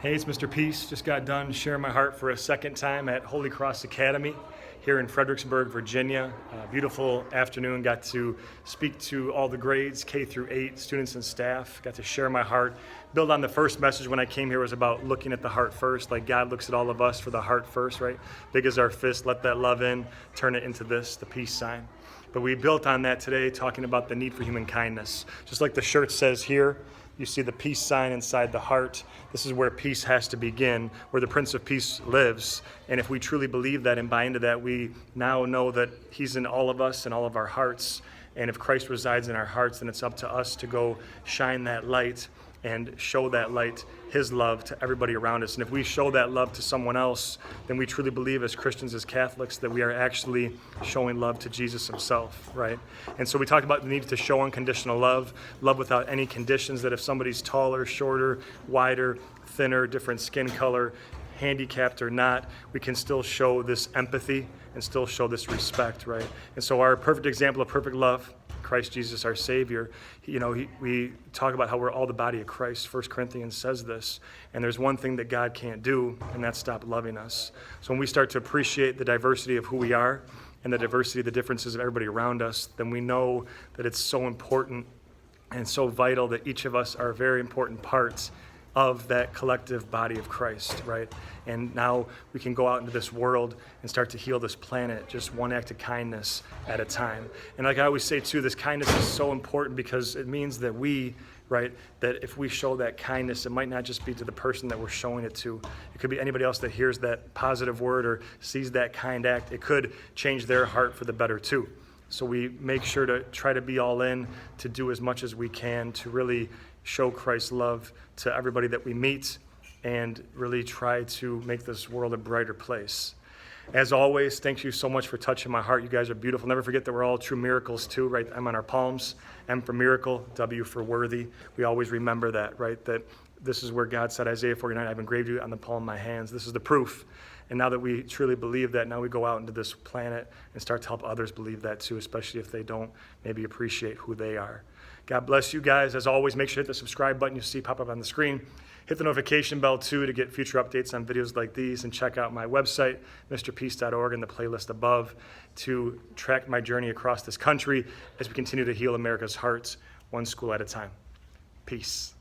Hey, it's Mr. Peace. Just got done sharing my heart for a second time at Holy Cross Academy here in Fredericksburg, Virginia. Beautiful afternoon. Got to speak to all the grades, K through 8, students and staff. Got to share my heart. Build on the first message when I came here was about looking at the heart first. Like God looks at all of us for the heart first, right? Big as our fist, let that love in, turn it into this, the peace sign. But we built on that today, talking about the need for human kindness. Just like the shirt says here, you see the peace sign inside the heart. This is where peace has to begin, where the Prince of Peace lives. And if we truly believe that and buy into that, we now know that He's in all of us and all of our hearts. And if Christ resides in our hearts, then it's up to us to go shine that light and show that light, His love, to everybody around us. And if we show that love to someone else, then we truly believe as Christians, as Catholics, that we are actually showing love to Jesus Himself, right? And so we talked about the need to show unconditional love, love without any conditions, that if somebody's taller, shorter, wider, thinner, different skin color, handicapped or not, we can still show this empathy and still show this respect, right? And so our perfect example of perfect love, Christ Jesus, our Savior, we talk about how we're all the body of Christ. 1 Corinthians says this. And there's one thing that God can't do, and that's stop loving us. So when we start to appreciate the diversity of who we are and the diversity of the differences of everybody around us, then we know that it's so important and so vital that each of us are very important parts of that collective body of Christ, right? And now we can go out into this world and start to heal this planet, just one act of kindness at a time. And like I always say too, this kindness is so important because it means that that if we show that kindness, it might not just be to the person that we're showing it to. It could be anybody else that hears that positive word or sees that kind act. It could change their heart for the better too. So we make sure to try to be all in, to do as much as we can to really show Christ's love to everybody that we meet and really try to make this world a brighter place. As always, thank you so much for touching my heart. You guys are beautiful. Never forget that we're all true miracles too, right? M on our palms, M for miracle, W for worthy. We always remember that, right? That this is where God said, Isaiah 49, I've engraved you on the palm of my hands. This is the proof. And now that we truly believe that, now we go out into this planet and start to help others believe that too, especially if they don't maybe appreciate who they are. God bless you guys. As always, make sure to hit the subscribe button you see pop up on the screen. Hit the notification bell too to get future updates on videos like these, and check out my website, mrpeace.org, and the playlist above to track my journey across this country as we continue to heal America's hearts one school at a time. Peace.